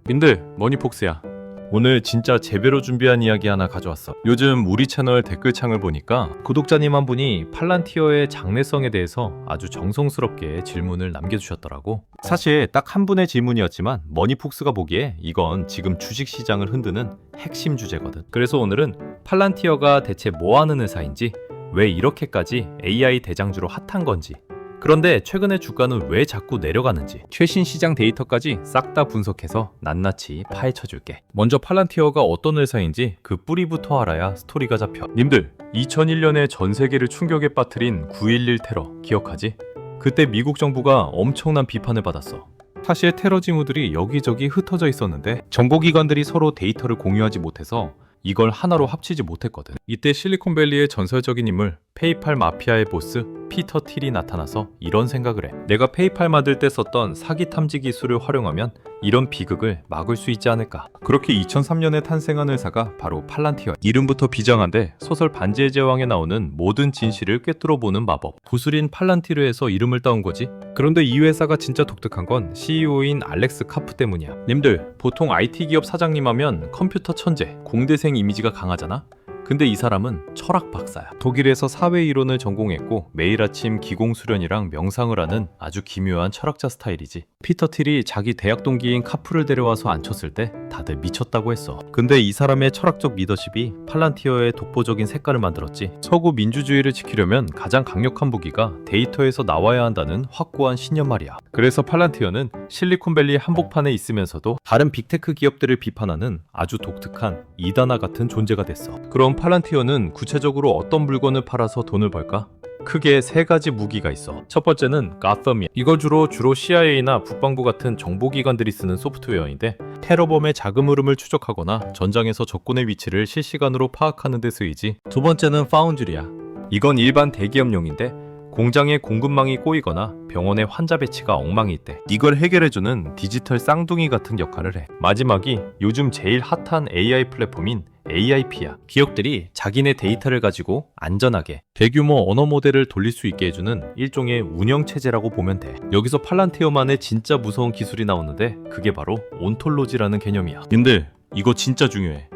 님들, 머니폭스야. 오늘 진짜 제대로 준비한 이야기 하나 가져왔어. 요즘 우리 채널 댓글창을 보니까 구독자님 한 분이 팔란티어의 장래성에 대해서 아주 정성스럽게 질문을 남겨주셨더라고. 사실 딱 한 분의 질문이었지만 머니폭스가 보기에 이건 지금 주식시장을 흔드는 핵심 주제거든. 그래서 오늘은 팔란티어가 대체 뭐하는 회사인지, 왜 이렇게까지 AI 대장주로 핫한 건지, 그런데 최근에 주가는 왜 자꾸 내려가는지, 최신 시장 데이터까지 싹 다 분석해서 낱낱이 파헤쳐줄게. 먼저 팔란티어가 어떤 회사인지 그 뿌리부터 알아야 스토리가 잡혀. 님들, 2001년에 전 세계를 충격에 빠뜨린 9.11 테러 기억하지? 그때 미국 정부가 엄청난 비판을 받았어. 사실 테러 징후들이 여기저기 흩어져 있었는데 정보기관들이 서로 데이터를 공유하지 못해서 이걸 하나로 합치지 못했거든. 이때 실리콘밸리의 전설적인 인물, 페이팔 마피아의 보스 피터 틸이 나타나서 이런 생각을 해. 내가 페이팔 만들 때 썼던 사기 탐지 기술을 활용하면 이런 비극을 막을 수 있지 않을까. 그렇게 2003년에 탄생한 회사가 바로 팔란티어. 이름부터 비장한데 소설 반지의 제왕에 나오는 모든 진실을 꿰뚫어보는 마법, 구슬인 팔란티르에서 이름을 따온 거지. 그런데 이 회사가 진짜 독특한 건 CEO인 알렉스 카프 때문이야. 님들, 보통 IT 기업 사장님 하면 컴퓨터 천재, 공대생 이미지가 강하잖아? 근데 이 사람은 철학 박사야. 독일에서 사회 이론을 전공했고 매일 아침 기공 수련이랑 명상을 하는 아주 기묘한 철학자 스타일이지. 피터 틸이 자기 대학 동기인 카프를 데려와서 앉혔을 때 다들 미쳤다고 했어. 근데 이 사람의 철학적 리더십이 팔란티어의 독보적인 색깔을 만들었지. 서구 민주주의를 지키려면 가장 강력한 무기가 데이터에서 나와야 한다는 확고한 신념 말이야. 그래서 팔란티어는 실리콘밸리 한복판에 있으면서도 다른 빅테크 기업들을 비판하는 아주 독특한 이단아 같은 존재가 됐어. 그럼 팔란티어는 구체적으로 어떤 물건을 팔아서 돈을 벌까? 크게 세 가지 무기가 있어. 첫 번째는 가텀이야. 이거 주로 CIA나 국방부 같은 정보기관들이 쓰는 소프트웨어인데 테러범의 자금 흐름을 추적하거나 전장에서 적군의 위치를 실시간으로 파악하는 데 쓰이지. 두 번째는 파운드리야. 이건 일반 대기업용인데 공장에 공급망이 꼬이거나 병원의 환자 배치가 엉망일 때 이걸 해결해주는 디지털 쌍둥이 같은 역할을 해. 마지막이 요즘 제일 핫한 AI 플랫폼인 AIP야. 기업들이 자기네 데이터를 가지고 안전하게 대규모 언어 모델을 돌릴 수 있게 해주는 일종의 운영체제라고 보면 돼. 여기서 팔란티어만의 진짜 무서운 기술이 나오는데 그게 바로 온톨로지라는 개념이야. 님들, 이거 진짜 중요해.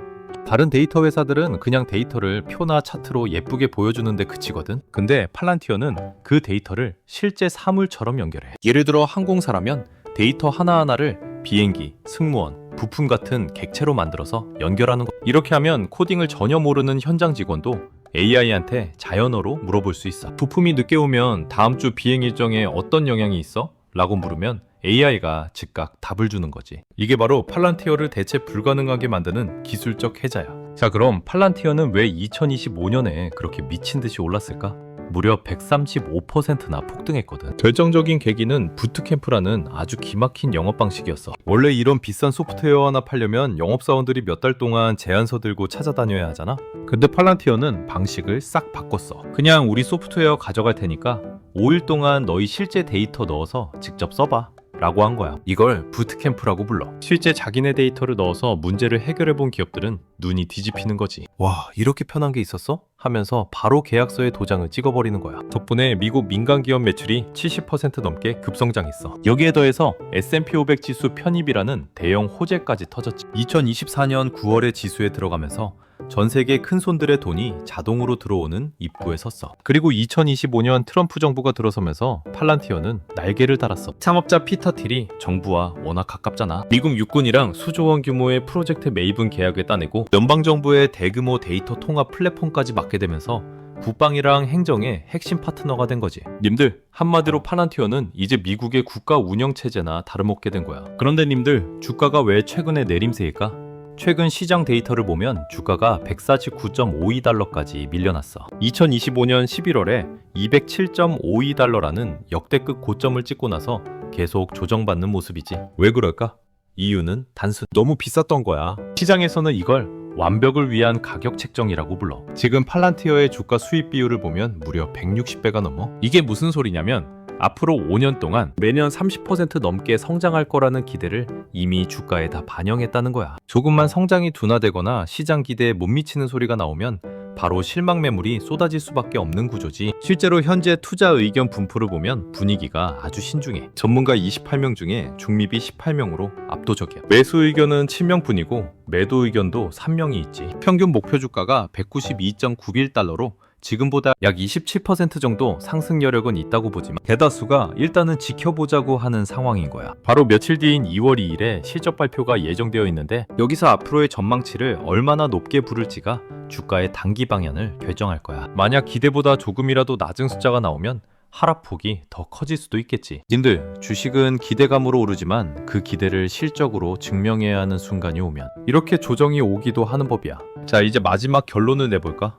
다른 데이터 회사들은 그냥 데이터를 표나 차트로 예쁘게 보여주는데 그치거든. 근데 팔란티어는 그 데이터를 실제 사물처럼 연결해. 예를 들어 항공사라면 데이터 하나하나를 비행기, 승무원, 부품 같은 객체로 만들어서 연결하는 거. 이렇게 하면 코딩을 전혀 모르는 현장 직원도 AI한테 자연어로 물어볼 수 있어. 부품이 늦게 오면 다음 주 비행 일정에 어떤 영향이 있어? 라고 물으면 AI가 즉각 답을 주는 거지. 이게 바로 팔란티어를 대체 불가능하게 만드는 기술적 해자야. 자, 그럼 팔란티어는 왜 2025년에 그렇게 미친 듯이 올랐을까? 무려 135%나 폭등했거든. 결정적인 계기는 부트캠프라는 아주 기막힌 영업 방식이었어. 원래 이런 비싼 소프트웨어 하나 팔려면 영업사원들이 몇 달 동안 제안서 들고 찾아다녀야 하잖아? 근데 팔란티어는 방식을 싹 바꿨어. 그냥 우리 소프트웨어 가져갈 테니까 5일 동안 너희 실제 데이터 넣어서 직접 써봐 라고 한 거야. 이걸 부트캠프라고 불러. 실제 자기네 데이터를 넣어서 문제를 해결해본 기업들은 눈이 뒤집히는 거지. 와, 이렇게 편한 게 있었어? 하면서 바로 계약서에 도장을 찍어버리는 거야. 덕분에 미국 민간 기업 매출이 70% 넘게 급성장했어. 여기에 더해서 S&P 500 지수 편입이라는 대형 호재까지 터졌지. 2024년 9월에 지수에 들어가면서 전 세계 큰 손들의 돈이 자동으로 들어오는 입구에 섰어. 그리고 2025년 트럼프 정부가 들어서면서 팔란티어는 날개를 달았어. 창업자 피터 틸이 정부와 워낙 가깝잖아. 미국 육군이랑 수조원 규모의 프로젝트 메이븐 계약을 따내고 연방정부의 대규모 데이터 통합 플랫폼까지 맡게 되면서 국방이랑 행정의 핵심 파트너가 된 거지. 님들, 한마디로 팔란티어는 이제 미국의 국가 운영체제나 다름없게 된 거야. 그런데 님들, 주가가 왜 최근에 내림세일까? 최근 시장 데이터를 보면 주가가 149.52달러까지 밀려났어. 2025년 11월에 207.52달러라는 역대급 고점을 찍고 나서 계속 조정받는 모습이지. 왜 그럴까? 이유는 단순 너무 비쌌던 거야. 시장에서는 이걸 완벽을 위한 가격 책정이라고 불러. 지금 팔란티어의 주가 수익 비율을 보면 무려 160배가 넘어. 이게 무슨 소리냐면 앞으로 5년 동안 매년 30% 넘게 성장할 거라는 기대를 이미 주가에 다 반영했다는 거야. 조금만 성장이 둔화되거나 시장 기대에 못 미치는 소리가 나오면 바로 실망 매물이 쏟아질 수밖에 없는 구조지. 실제로 현재 투자 의견 분포를 보면 분위기가 아주 신중해. 전문가 28명 중에 중립이 18명으로 압도적이야. 매수 의견은 7명뿐이고 매도 의견도 3명이 있지. 평균 목표 주가가 192.91달러로 지금보다 약 27% 정도 상승 여력은 있다고 보지만 대다수가 일단은 지켜보자고 하는 상황인 거야. 바로 며칠 뒤인 2월 2일에 실적 발표가 예정되어 있는데 여기서 앞으로의 전망치를 얼마나 높게 부를지가 주가의 단기 방향을 결정할 거야. 만약 기대보다 조금이라도 낮은 숫자가 나오면 하락폭이 더 커질 수도 있겠지. 님들, 주식은 기대감으로 오르지만 그 기대를 실적으로 증명해야 하는 순간이 오면 이렇게 조정이 오기도 하는 법이야. 자, 이제 마지막 결론을 내볼까?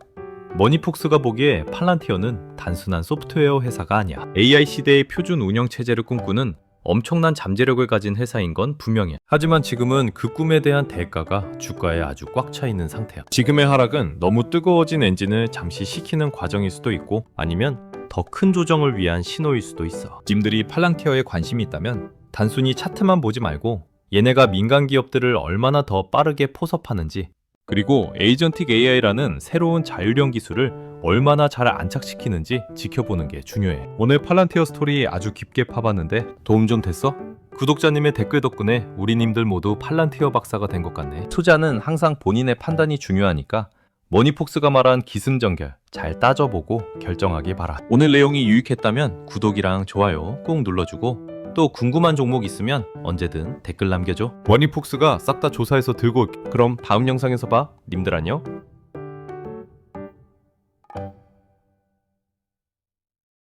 머니폭스가 보기에 팔란티어는 단순한 소프트웨어 회사가 아니야. AI 시대의 표준 운영 체제를 꿈꾸는 엄청난 잠재력을 가진 회사인 건 분명해. 하지만 지금은 그 꿈에 대한 대가가 주가에 아주 꽉 차 있는 상태야. 지금의 하락은 너무 뜨거워진 엔진을 잠시 식히는 과정일 수도 있고 아니면 더 큰 조정을 위한 신호일 수도 있어. 님들이 팔란티어에 관심이 있다면 단순히 차트만 보지 말고 얘네가 민간 기업들을 얼마나 더 빠르게 포섭하는지, 그리고 에이전틱 AI라는 새로운 자율형 기술을 얼마나 잘 안착시키는지 지켜보는 게 중요해. 오늘 팔란티어 스토리 아주 깊게 파봤는데 도움 좀 됐어? 구독자님의 댓글 덕분에 우리님들 모두 팔란티어 박사가 된 것 같네. 투자는 항상 본인의 판단이 중요하니까 머니폭스가 말한 기승전결 잘 따져보고 결정하길 바라. 오늘 내용이 유익했다면 구독이랑 좋아요 꼭 눌러주고 또 궁금한 종목 있으면 언제든 댓글 남겨줘. 머니폭스가 싹 다 조사해서 들고 올게. 그럼 다음 영상에서 봐. 님들 안녕.